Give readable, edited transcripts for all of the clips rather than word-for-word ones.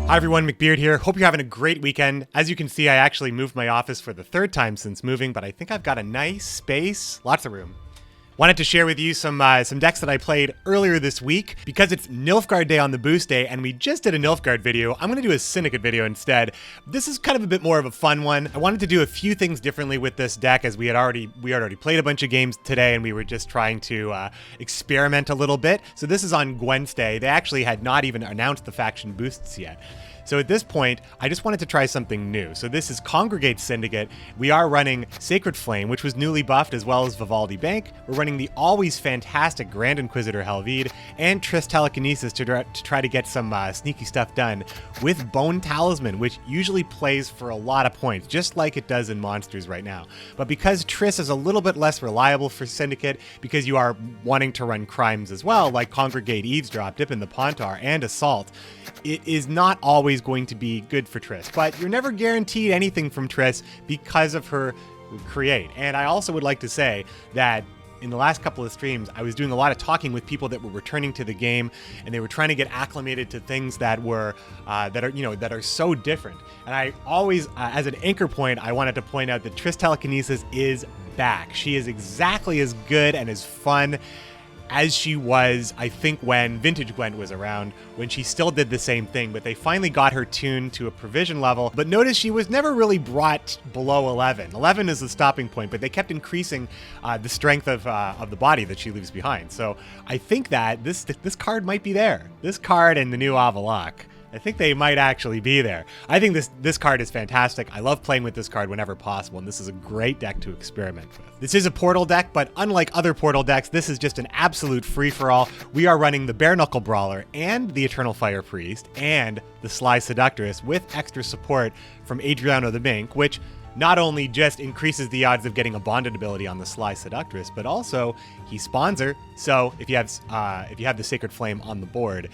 Hi everyone, McBeard here. Hope you're having a great weekend. As you can see, I actually moved my office for the third time since moving, but I think I've got a nice space, lots of room. Wanted to share with you some decks that I played earlier this week. Because it's Nilfgaard Day on the Boost Day, and we just did a Nilfgaard video, I'm going to do a Syndicate video instead. This is kind of a bit more of a fun one. I wanted to do a few things differently with this deck, as we had already played a bunch of games today, and we were just trying to experiment a little bit. So this is on Gwedntesday. They actually had not even announced the faction boosts yet. So at this point, I just wanted to try something new. So this is Congregate Syndicate. We are running Sacred Flame, which was newly buffed, as well as Vivaldi Bank. We're running the always fantastic Grand Inquisitor Helvide and Triss Telekinesis to try to get some sneaky stuff done with Bone Talisman, which usually plays for a lot of points, just like it does in Monsters right now. But because Triss is a little bit less reliable for Syndicate, because you are wanting to run crimes as well, like Congregate, Eavesdrop, Dip in the Pontar, and Assault, it is not always going to be good for Triss. But you're never guaranteed anything from Triss because of her create. And I also would like to say that in the last couple of streams, I was doing a lot of talking with people that were returning to the game, and they were trying to get acclimated to things that were that are so different. And I always, as an anchor point, I wanted to point out that Triss Telekinesis is back. She is exactly as good and as fun as she was, I think, when Vintage Gwent was around, when she still did the same thing, but they finally got her tuned to a provision level. But notice she was never really brought below 11. 11 is the stopping point, but they kept increasing the strength of the body that she leaves behind. So I think that this card might be there. This card and the new Avalok, I think they might actually be there. I think this card is fantastic. I love playing with this card whenever possible, and this is a great deck to experiment with. This is a Portal deck, but unlike other Portal decks, this is just an absolute free-for-all. We are running the Bare Knuckle Brawler and the Eternal Fire Priest and the Sly Seductress with extra support from Adriano the Mink, which not only just increases the odds of getting a bonded ability on the Sly Seductress, but also he spawns her. So if you have the Sacred Flame on the board,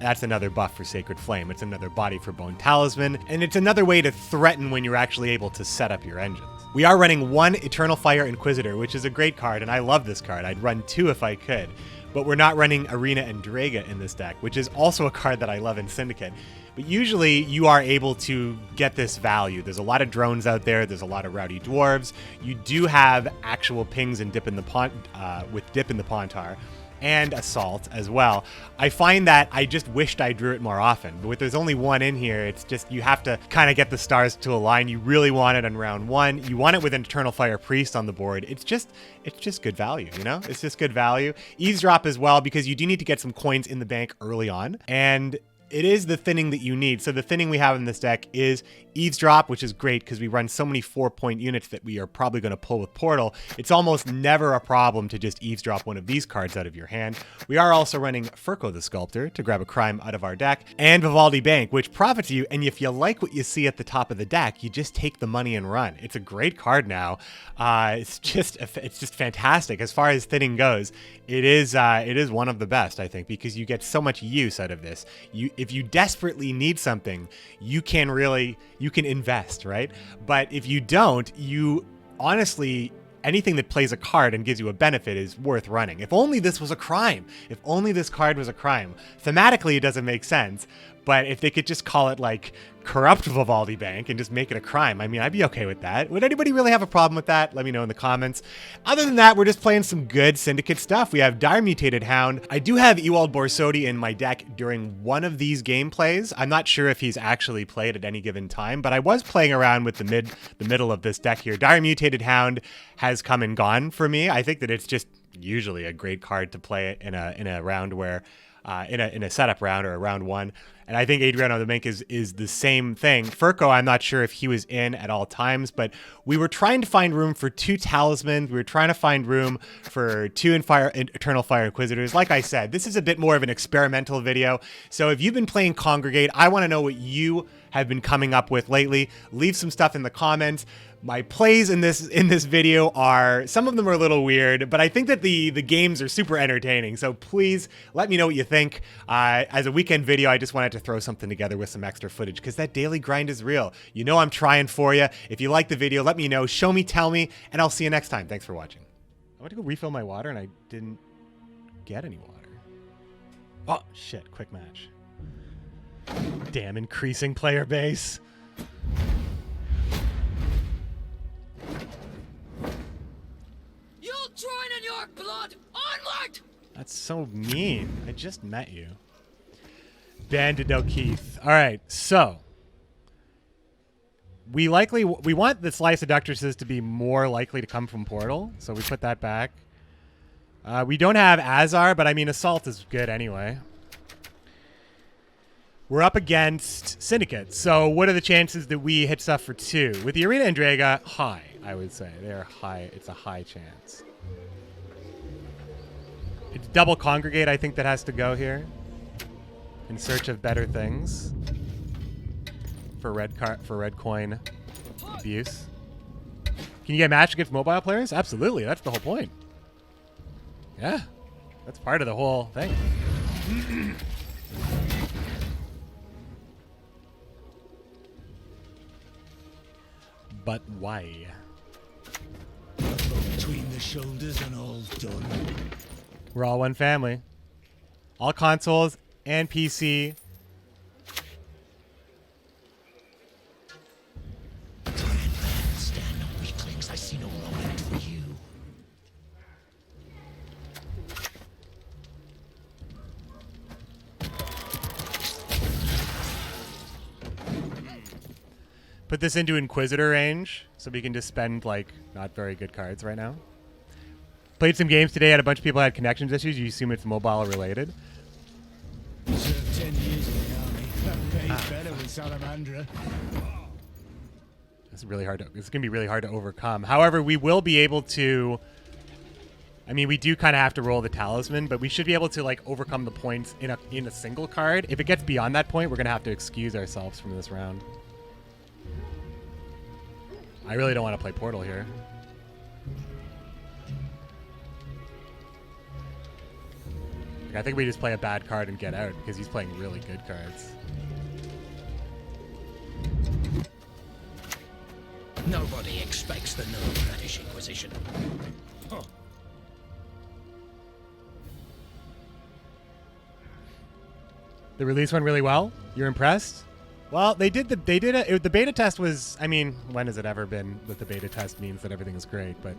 that's another buff for Sacred Flame. It's another body for Bone Talisman, and it's another way to threaten when you're actually able to set up your engines. We are running one Eternal Fire Inquisitor, which is a great card, and I love this card. I'd run two if I could, but we're not running Arena and Draga in this deck, which is also a card that I love in Syndicate. But usually you are able to get this value. There's a lot of drones out there. There's a lot of rowdy dwarves. You do have actual pings and with Dip in the Pontar, and Assault as well. I find that I just wished I drew it more often, but there's only one in here. It's just, you have to kind of get the stars to align. You really want it on round one. You want it with an Eternal Fire Priest on the board. It's just good value, you know? It's just good value. Eavesdrop as well, because you do need to get some coins in the bank early on, and it is the thinning that you need. So the thinning we have in this deck is Eavesdrop, which is great because we run so many 4-point units that we are probably going to pull with Portal. It's almost never a problem to just Eavesdrop one of these cards out of your hand. We are also running Furco the Sculptor to grab a crime out of our deck, and Vivaldi Bank, which profits you, and if you like what you see at the top of the deck, you just take the money and run. It's a great card now. It's just fantastic. As far as thinning goes, it is one of the best, I think, because you get so much use out of this. If you desperately need something, you can invest, right? But if you don't, you honestly, anything that plays a card and gives you a benefit is worth running. If only this was a crime. If only this card was a crime. Thematically, it doesn't make sense, but if they could just call it like Corrupt Vivaldi Bank and just make it a crime, I mean, I'd be okay with that. Would anybody really have a problem with that? Let me know in the comments. Other than that, we're just playing some good Syndicate stuff. We have Dire Mutated Hound. I do have Ewald Borsodi in my deck during one of these gameplays. I'm not sure if he's actually played at any given time, but I was playing around with the middle of this deck here. Dire Mutated Hound has come and gone for me. I think that it's just usually a great card to play in a round where in a setup round or a round one. And I think Adriano the Mink is the same thing. Furco, I'm not sure if he was in at all times, but we were trying to find room for 2 Talismans. We were trying to find room for 2 Eternal Fire Inquisitors. Like I said, this is a bit more of an experimental video. So if you've been playing Congregate, I want to know what you have been coming up with lately. Leave some stuff in the comments. My plays in this video are, some of them are a little weird, but I think that the games are super entertaining. So please let me know what you think. As a weekend video, I just wanted to throw something together with some extra footage because that daily grind is real. You know I'm trying for you. If you like the video, let me know. Show me, tell me, and I'll see you next time. Thanks for watching. I went to go refill my water and I didn't get any water. Oh, shit. Quick match. Damn increasing player base. You'll join in your blood! Onward! That's so mean. I just met you. Banded O'Keefe. All right, so we want the Slice Seductresses to be more likely to come from Portal, so we put that back. We don't have Azar, but I mean Assault is good anyway. We're up against Syndicate, so what are the chances that we hit stuff for 2? With the Arena and Draga, high, I would say. They're high. It's a high chance. It's double Congregate, I think, that has to go here. In search of better things. For red coin abuse. Can you get matched against mobile players? Absolutely, that's the whole point. Yeah, that's part of the whole thing. But why? Between the shoulders and all done. We're all one family. All consoles and PC. Stand up, weaklings. I see no wrong for you. Put this into Inquisitor range, so we can just spend, like, not very good cards right now. Played some games today, had a bunch of people had connections issues. You assume it's mobile related. Served 10 years in the army. That pays better with Salamandra. It's really hard to, it's going to be really hard to overcome. However, we will be able to, I mean, we do kind of have to roll the talisman, but we should be able to, like, overcome the points in a single card. If it gets beyond that point, we're going to have to excuse ourselves from this round. I really don't want to play Portal here. Like, I think we just play a bad card and get out because he's playing really good cards. Nobody expects the new British Inquisition. Huh. The release went really well. You're impressed? Well, the beta test was, I mean, when has it ever been that the beta test means that everything is great, but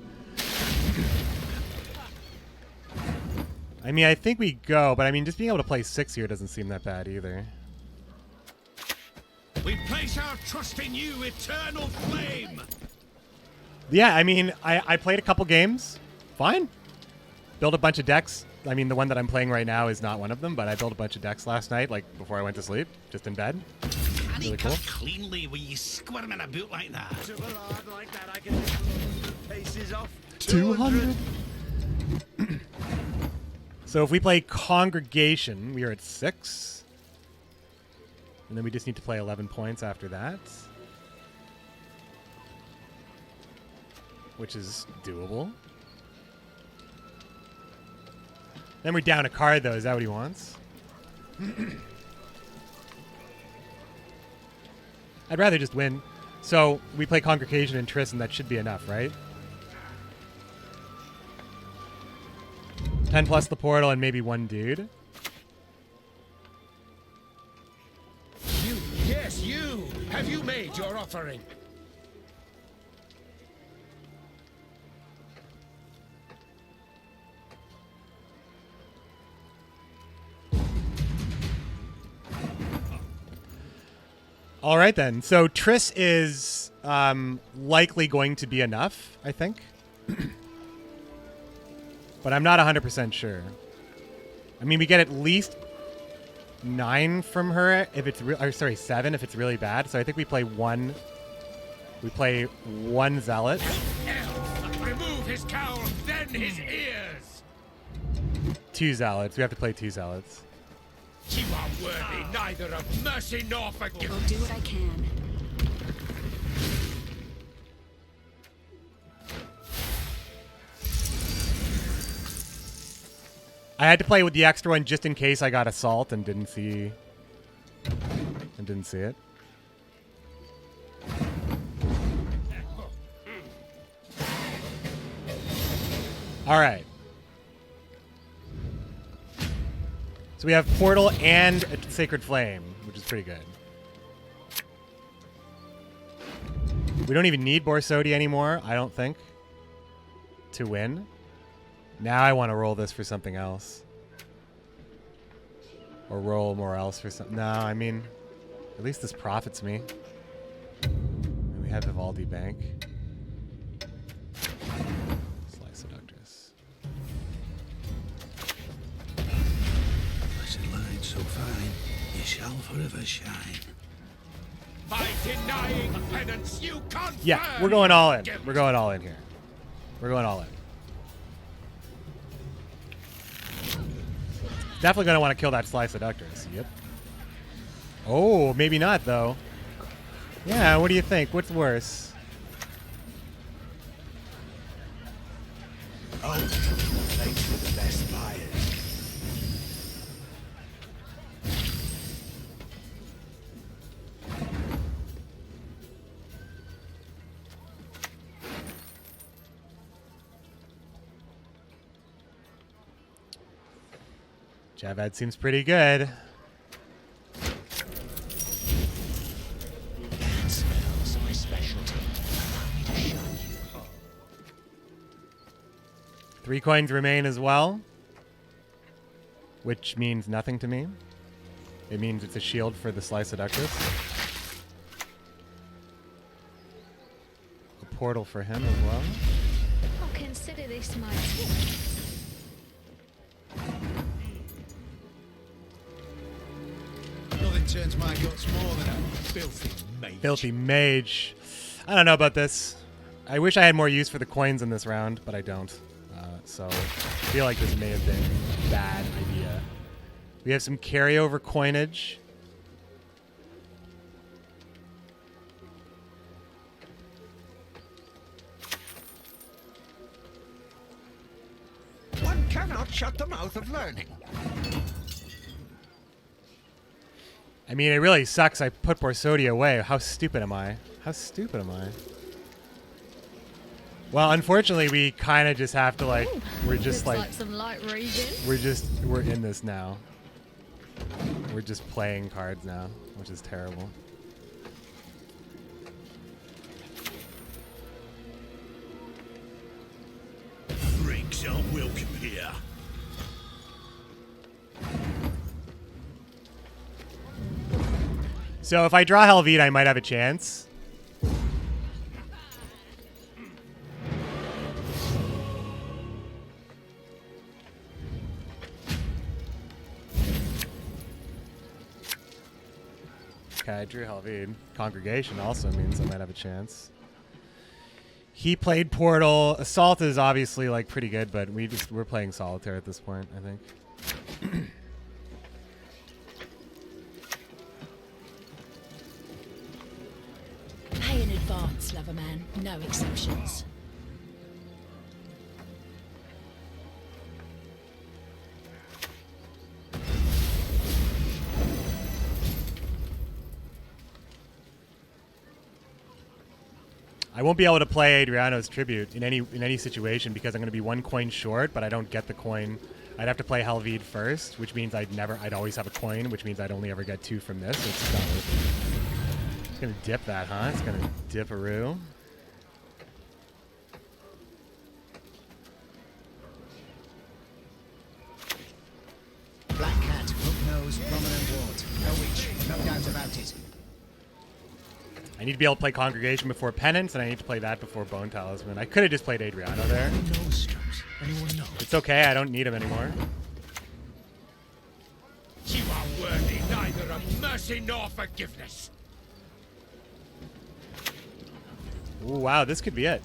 I mean, I think we go, but I mean, just being able to play 6 here doesn't seem that bad either. We place our trust in you, eternal flame. Yeah, I mean, I played a couple games. Fine. Built a bunch of decks. I mean, the one that I'm playing right now is not one of them, but I built a bunch of decks last night, like before I went to sleep, just in bed. Really cool. Cleanly when you squirm in a boot like that. Like that, I can hit 100 paces off. 200. So if we play Congregation, we are at 6. And then we just need to play 11 points after that. Which is doable. Then we're down a card, though. Is that what he wants? I'd rather just win. So we play Congregation and Triss, and that should be enough, right? 10 plus the portal and maybe one dude. You, yes, you. Have you made your offering? All right, then. So Triss is likely going to be enough, I think. But I'm not 100% sure. I mean, we get at least 9 from her if it's or sorry, 7 if it's really bad. So I think we play one. We play one zealot. Elf, remove his cowl, then his ears. 2 zealots. We have to play 2 zealots. You are worthy neither of mercy nor forgiveness. I'll do what I can. I had to play with the extra one just in case I got assault and didn't see it. All right. So we have Portal and a Sacred Flame, which is pretty good. We don't even need Borsodi anymore, I don't think, to win. Now I want to roll this for something else. Or roll more else for something. No, I mean, at least this profits me. And we have Vivaldi Bank. Slice seductress. Blessed light so fine, you shall forever shine. By denying penance, you confirm. Yeah, we're going all in. We're going all in here. We're going all in. Definitely going to want to kill that Slice Seductress. Yep. Oh, maybe not, though. Yeah, what do you think? What's worse? Oh, thanks for the best buyers. Javad seems pretty good. That smells my specialty. Allow me to show you. 3 coins remain as well, which means nothing to me. It means it's a shield for the Slice Seductress. A portal for him as well. I'll consider this my tip. Nothing turns my guts more than a filthy mate. Filthy Mage. I don't know about this. I wish I had more use for the coins in this round, but I don't. So I feel like this may have been a bad idea. We have some carryover coinage. One cannot shut the mouth of learning. I mean, it really sucks I put Borsodi away. How stupid am I? How stupid am I? Well, unfortunately, we kind of just have to, like, we're just Looks like some light reading. we're in this now. We're just playing cards now, which is terrible. Freaks aren't welcome here. So if I draw Helvete, I might have a chance. Okay, I drew Helvete. Congregation also means I might have a chance. He played Portal. Assault is obviously like pretty good, but we're playing Solitaire at this point, I think. Pay in advance, lover man. No exceptions. I won't be able to play Adriano's Tribute in any situation because I'm going to be 1 coin short, but I don't get the coin. I'd have to play Helvete first, which means I'd always have a coin, which means I'd only ever get 2 from this. So it's not worth it. It's going to dip that, huh? It's going to dip-a-roo. Black cat, hook nose, prominent wart. No witch, no doubt about it. I need to be able to play Congregation before Penance, and I need to play that before Bone Talisman. I could have just played Adriano there. Anyone know? It's okay, I don't need him anymore. You are worthy neither of mercy nor forgiveness. Ooh, wow, this could be it.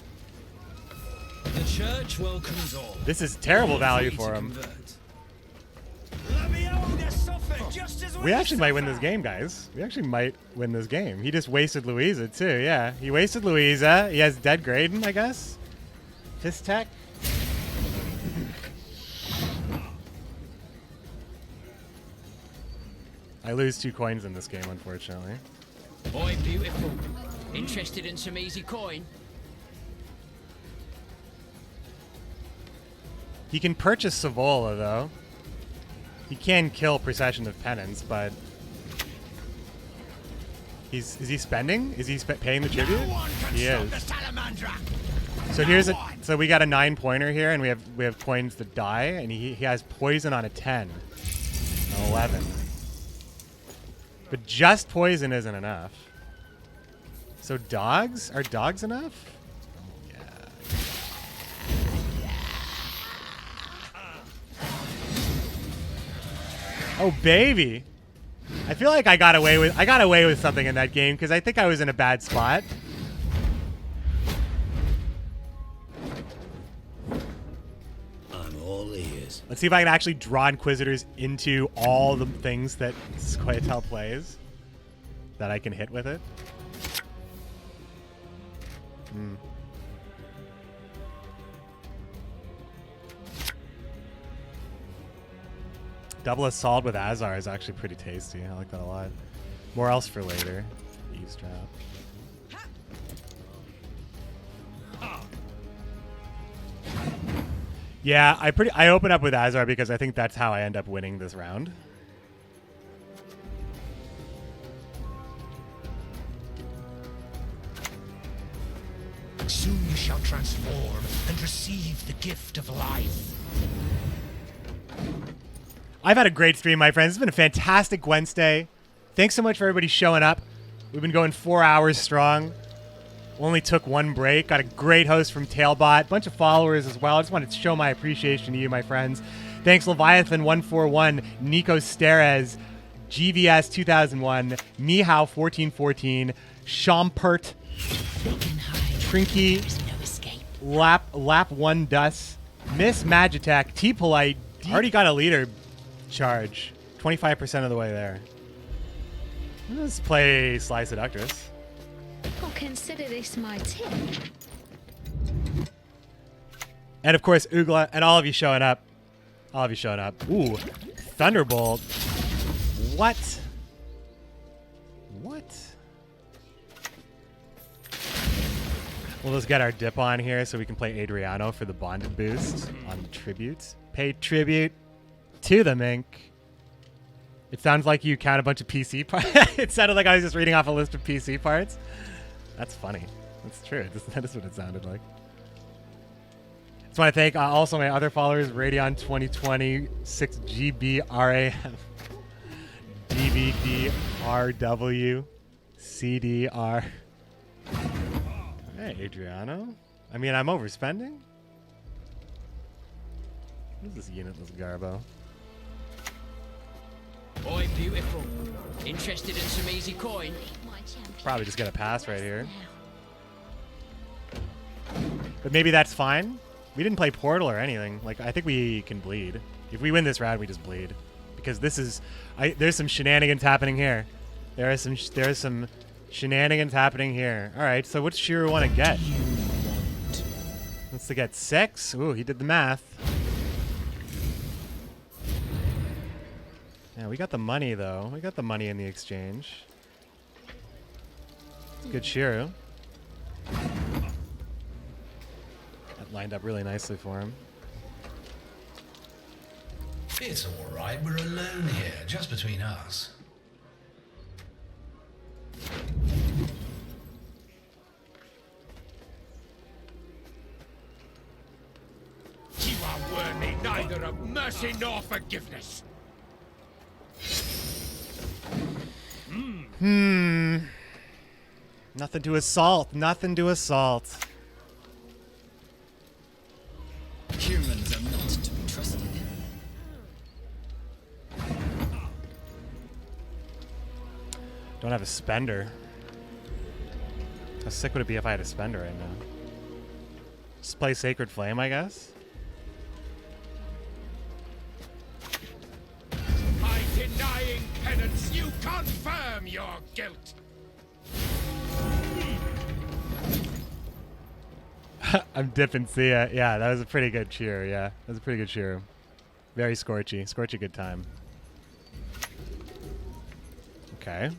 The church welcomes all. This is terrible value for him. We actually might win this game, guys. We actually might win this game. He just wasted Louisa, too. Yeah, he wasted Louisa. He has Dead Graydon, I guess. Fist Tech. I lose 2 coins in this game, unfortunately. Boy, beautiful. Interested in some easy coin? He can purchase Savola, though. He can kill Procession of Penance, but Is he spending? Is he paying the tribute? No one can He stop is. the salamander. So here's a. So we got a 9-pointer here, and we have coins that die, and he has poison on a 10, an 11. But just poison isn't enough. So dogs? Are dogs enough? Oh baby! I feel like I got away with something in that game because I think I was in a bad spot. I'm all ears. Let's see if I can actually draw Inquisitors into all the things that scoia'tael plays that I can hit with it. Double Assault with Azar is actually pretty tasty. I like that a lot. More else for later. Eavesdrop. Yeah, I open up with Azar because I think that's how I end up winning this round. Soon you shall transform and receive the gift of life. I've had a great stream, my friends. It's been a fantastic Gwedntesday. Thanks so much for everybody showing up. We've been going 4 hours strong. Only took one break. Got a great host from Tailbot. Bunch of followers as well. I just wanted to show my appreciation to you, my friends. Thanks, Leviathan141, Nico Steres, GVS 2001, Mihao 1414, Shompert, Trinky, There's no escape. Lap 1 Dus, Miss Magitech, T Polite. Already got a leader charge. 25% of the way there. Let's play Sly Seductress. I'll consider this my tip. And of course, Oogla and all of you showing up. All of you showing up. Ooh, Thunderbolt. What? What? We'll just get our dip on here so we can play Adriano for the bonded boost on the tributes. Pay tribute to the Mink. It sounds like you count a bunch of PC parts. It sounded like I was just reading off a list of PC parts. That's funny. That's true. That is what it sounded like. Just want to thank also my other followers, Radeon 2020, 6GB RAM, DVD RW, CDR. Hey, Adriano. I mean, I'm overspending. What is this unitless garbo? Boy, beautiful. Interested in some easy coin? My champion. Probably just get a pass right here. But maybe that's fine. We didn't play Portal or anything. Like, I think we can bleed. If we win this round, we just bleed. Because this is... there's some shenanigans happening here. There is some shenanigans happening here. Alright, so what's Shiro want to get? Wants to get 6? Ooh, he did the math. Yeah, we got the money, though. We got the money in the exchange. Good Shiro. That lined up really nicely for him. It's all right. We're alone here, just between us. You are worthy neither of mercy nor forgiveness. Nothing to assault. Nothing to assault. Humans are not to be trusted. Don't have a spender. How sick would it be if I had a spender right now? Just play Sacred Flame, I guess? By denying penance, you confirm your guilt. I'm dipping Sia. Yeah, that was a pretty good cheer. Yeah, that was a pretty good cheer. Very scorchy. Scorchy good time. Okay.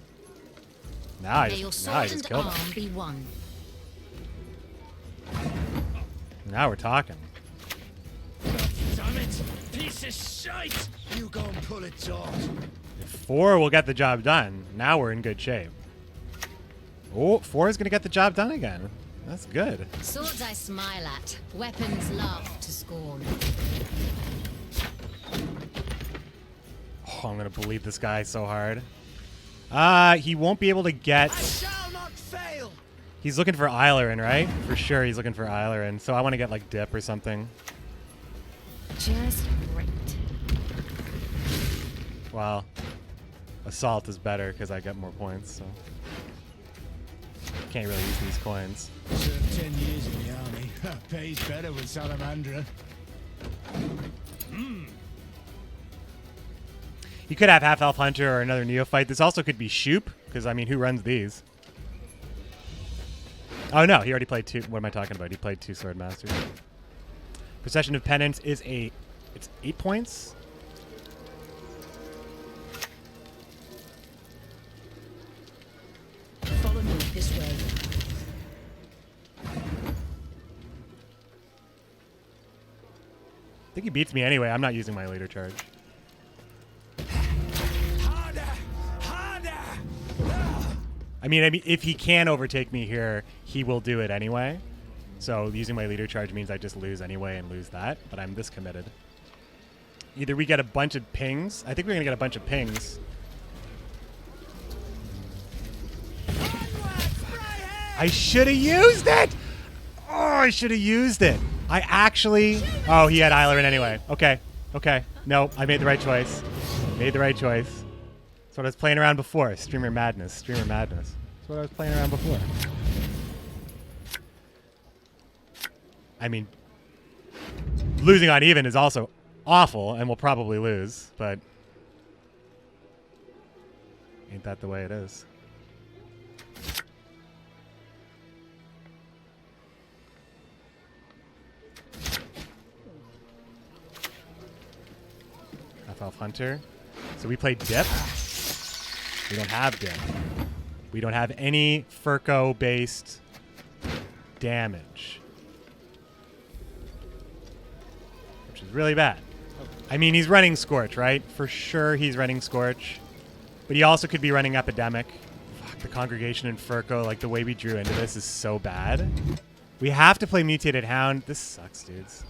Now I May your just sword and killed arm him. be one. Now we're talking. Damn it! Piece of shite! You go and pull it out. If 4 will get the job done, now we're in good shape. Oh, 4 is going to get the job done again. That's good. Swords I smile at, weapons laugh to scorn. Oh, I'm going to believe this guy so hard. He won't be able to get... Shall not fail. He's looking for Eilerin, right? For sure he's looking for Eilerin. So I want to get like Dip or something. Just great. Well, Assault is better because I get more points, so... Can't really use these coins. Served 10 years in the army. Pays better with Salamandra. You could have Half-Elf Hunter or another Neophyte. This also could be Shoop, because, I mean, who runs these? Oh, no, he already played 2. What am I talking about? He played 2 Sword Masters. Procession of Penance is it's 8 points? Follow me this way. I think he beats me anyway. I'm not using my leader charge. Harder! Harder! I mean, if he can overtake me here, he will do it anyway. So using my leader charge means I just lose anyway and lose that. But I'm this committed. Either we get a bunch of pings. I think we're going to get a bunch of pings. I should have used it! Oh, I should have used it. I actually... Oh, he had Eilerin anyway. Okay. Okay. No, I made the right choice. Made the right choice. That's what I was playing around before. Streamer madness. Streamer madness. That's what I was playing around before. I mean, losing on even is also awful, and we'll probably lose, but ain't that the way it is? Half-Elf Hunter. So we play Dip. We don't have Dip. We don't have any Furco-based damage. Which is really bad. I mean, he's running Scorch, right? For sure he's running Scorch. But he also could be running Epidemic. Fuck, the Congregation and Furco, like the way we drew into this is so bad. We have to play Mutated Hound. This sucks, dudes.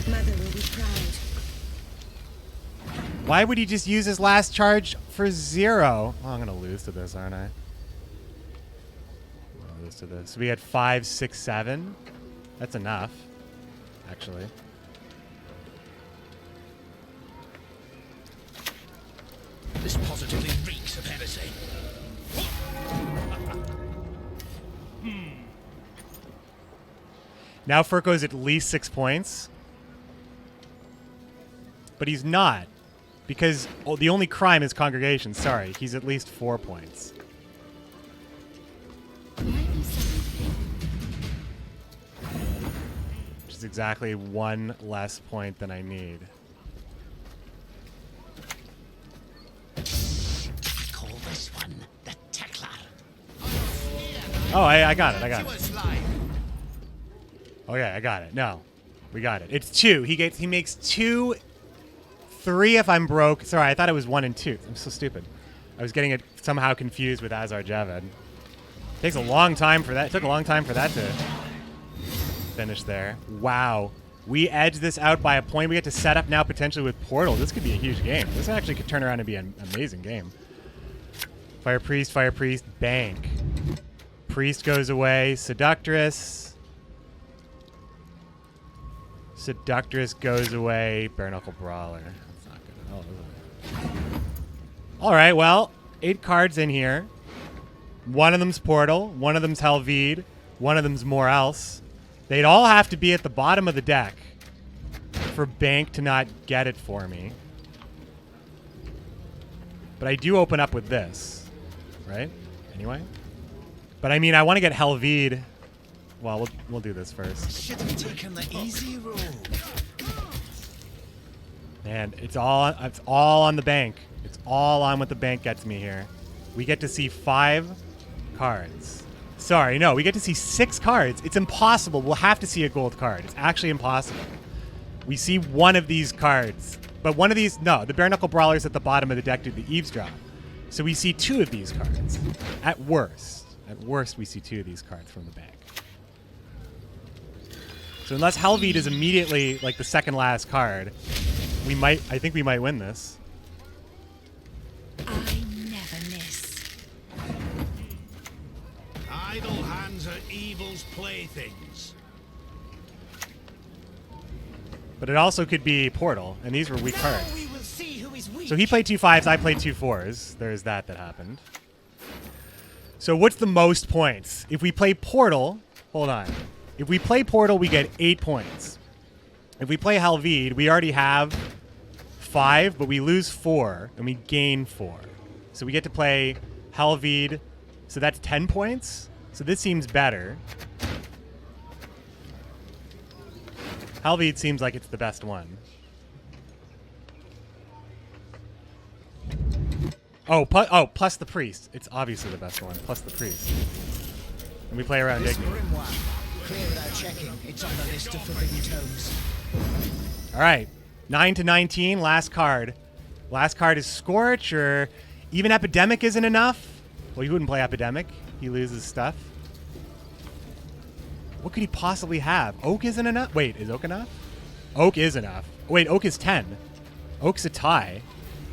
Mother will be proud. Why would he just use his last charge for 0? Well, I'm going to lose to this, aren't I? I'm going to lose to this. We had 5, 6, 7. That's enough, actually. This positively reeks of heresy. Now Furco's at least 6 points. But he's not. Because the only crime is Congregation. Sorry, he's at least 4 points. Which is exactly 1 less point than I need. Call this one the Tackler. Oh, I got it. I got it. Okay, I got it. No, we got it. It's 2. He makes 2, 3 if I'm broke. Sorry, I thought it was 1 and 2. I'm so stupid. I was getting it somehow confused with Azar Javed. Takes a long time for that. It took a long time for that to finish there. Wow. We edged this out by a point. We get to set up now potentially with Portal. This could be a huge game. This actually could turn around and be an amazing game. Fire Priest, Bank. Priest goes away. Seductress. Seductress goes away. Bare Knuckle Brawler. That's not good at all. All right, well, 8 cards in here. One of them's Portal. One of them's Helvide. One of them's More Else. They'd all have to be at the bottom of the deck for Bank to not get it for me. But I do open up with this, right? Anyway. But I mean, I want to get Helvide. Well, we'll do this first. Should have taken the easy road. Man, it's all on the bank. It's all on what the bank gets me here. We get to see 5 cards. Sorry, no, we get to see 6 cards. It's impossible. We'll have to see a gold card. It's actually impossible. We see one of these cards. But one of these, no, the bare knuckle brawlers at the bottom of the deck do the eavesdrop. So we see 2 of these cards. At worst. At worst, we see 2 of these cards from the bank. So unless Helvete is immediately like the second last card, I think we might win this. I never miss. Idle hands are evil's playthings. But it also could be Portal, and these were weak cards. We will see who is weak. So he played 2 5s, I played 2 4s. There's that happened. So what's the most points? If we play Portal, hold on. If we play Portal, we get 8 points. If we play Helvete, we already have 5, but we lose 4, and we gain 4. So we get to play Helvete, so that's 10 points. So this seems better. Helvete seems like it's the best one. Plus the priest. It's obviously the best one. Plus the priest. And we play around This Dignity. grimoire, clear without checking. It's on the list of forbidden tomes. All right. 9 to 19. Last card. Last card is Scorch, or even Epidemic isn't enough. Well, he wouldn't play Epidemic. He loses stuff. What could he possibly have? Oak isn't enough? Wait, is Oak enough? Oak is enough. Wait, Oak is 10. Oak's a tie.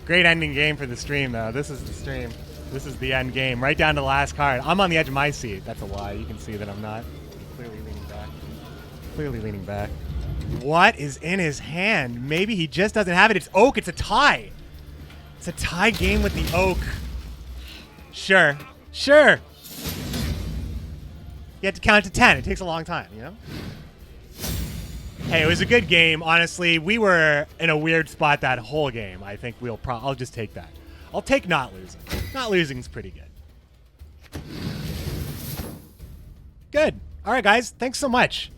Great ending game for the stream, though. This is the stream. This is the end game. Right down to the last card. I'm on the edge of my seat. That's a lie. You can see that I'm not. Clearly leaning back. Clearly leaning back. What is in his hand? Maybe he just doesn't have it. It's Oak. It's a tie. It's a tie game with the Oak. Sure. Sure. You have to count to 10. It takes a long time, you know? Hey, it was a good game. Honestly, we were in a weird spot that whole game. I think I'll just take that. I'll take not losing. Not losing's pretty good. Good. All right, guys. Thanks so much.